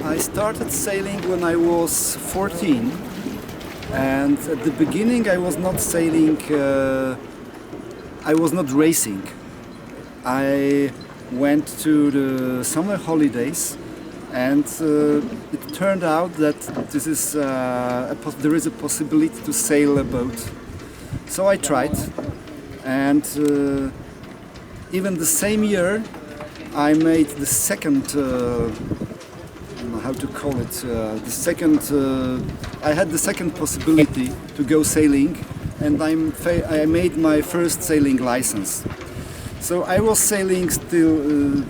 I started sailing when I was 14, and at the beginning I was not sailing, I was not racing. I went to the summer holidays, and it turned out that this is there is a possibility to sail a boat. So I tried, and even the same year I made the second, how to call it, I had the second possibility to go sailing, and I made my first sailing license. So I was sailing still,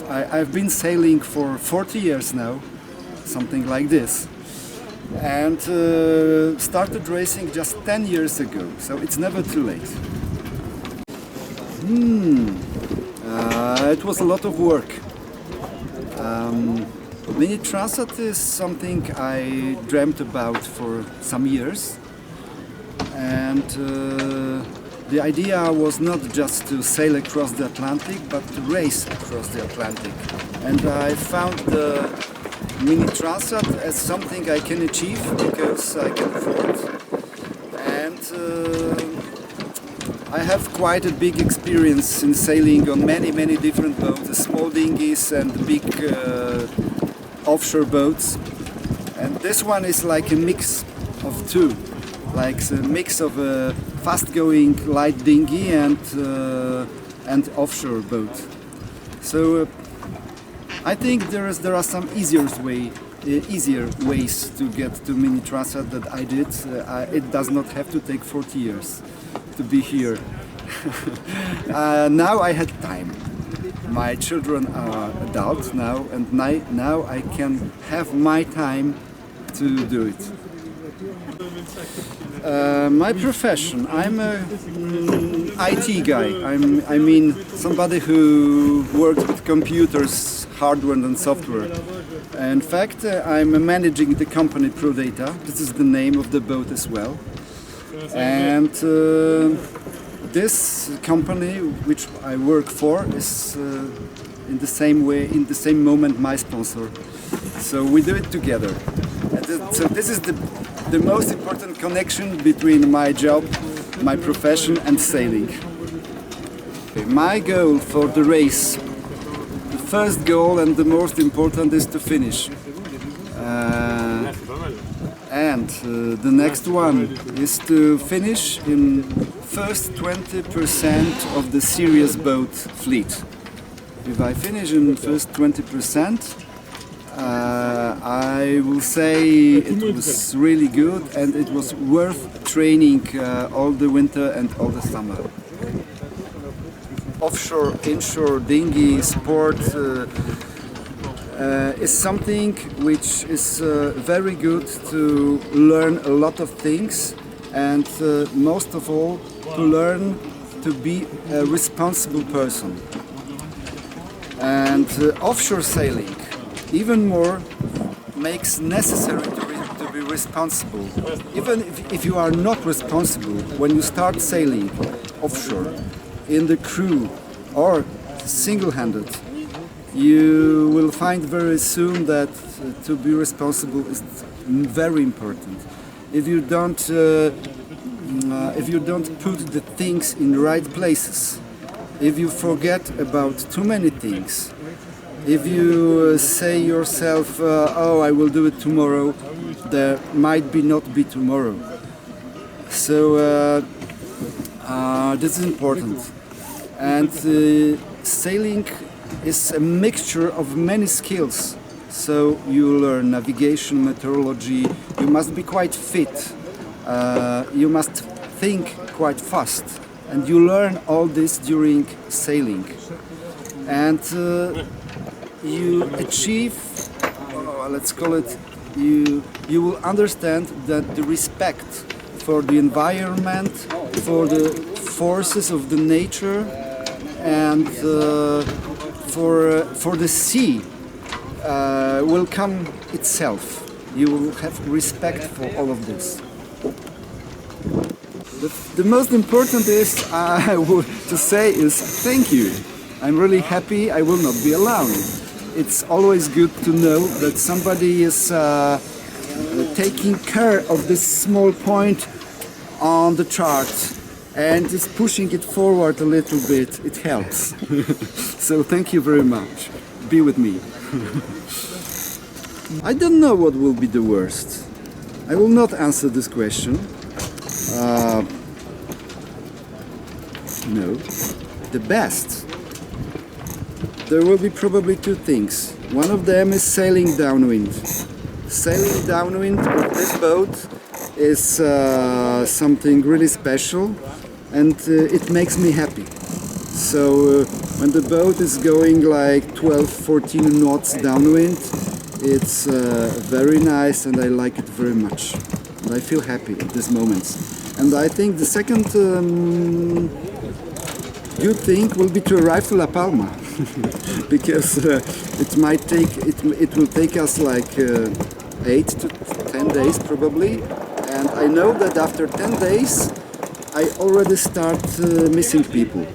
I've been sailing for 40 years now, something like this. And started racing just 10 years ago, so it's never too late. It was a lot of work. Mini Transat is something I dreamt about for some years, and the idea was not just to sail across the Atlantic, but to race across the Atlantic. And I found the Mini Transat as something I can achieve because I can afford. And I have quite a big experience in sailing on many different boats, small dinghies and big offshore boats. And this one is like a mix of two, like a mix of a fast-going light dinghy and offshore boat. So I think there are some easier ways to get to Mini Transat that I did. It does not have to take 40 years to be here. Now I had time. My children are adults now, and now I can have my time to do it. My profession, I'm a IT guy. I mean somebody who works with computers, hardware and software. In fact, I'm managing the company ProData. This is the name of the boat as well. And this company which I work for is in the same moment my sponsor. So we do it together. And so this is the most important connection between my job, my profession and sailing. My goal for the race, the first goal and the most important, is to finish. And the next one is to finish in first 20% of the serious boat fleet. If I finish in first 20%, I will say it was really good and it was worth training all the winter and all the summer. Offshore, inshore, dinghy sport is something which is very good to learn a lot of things, and most of all to learn to be a responsible person. And offshore sailing even more makes necessary to be responsible. Even if you are not responsible when you start sailing offshore, in the crew or single-handed, you will find very soon that to be responsible is very important. If you don't put the things in the right places, if you forget about too many things, if you say yourself, oh, I will do it tomorrow, there might not be tomorrow. So this is important. And sailing is a mixture of many skills. So you learn navigation, meteorology, you must be quite fit, you must think quite fast, and you learn all this during sailing. And you achieve, let's call it, you will understand that the respect for the environment, for the forces of the nature, and for the sea will come itself. You will have respect for all of this. The most important is to say is thank you. I'm really happy I will not be alone. it's always good to know that somebody is taking care of this small point on the chart and is pushing it forward a little bit. It helps. So thank you very much. Be with me. I don't know what will be the worst. I will not answer this question. No. The best. There will be probably two things. One of them is sailing downwind. Sailing downwind with this boat is something really special, and it makes me happy. So when the boat is going like 12-14 knots downwind, it's very nice and I like it very much. And I feel happy at these moments. And I think the second good thing will be to arrive to La Palma. Because it will take us like 8 to 10 days probably, and I know that after 10 days I already start missing people.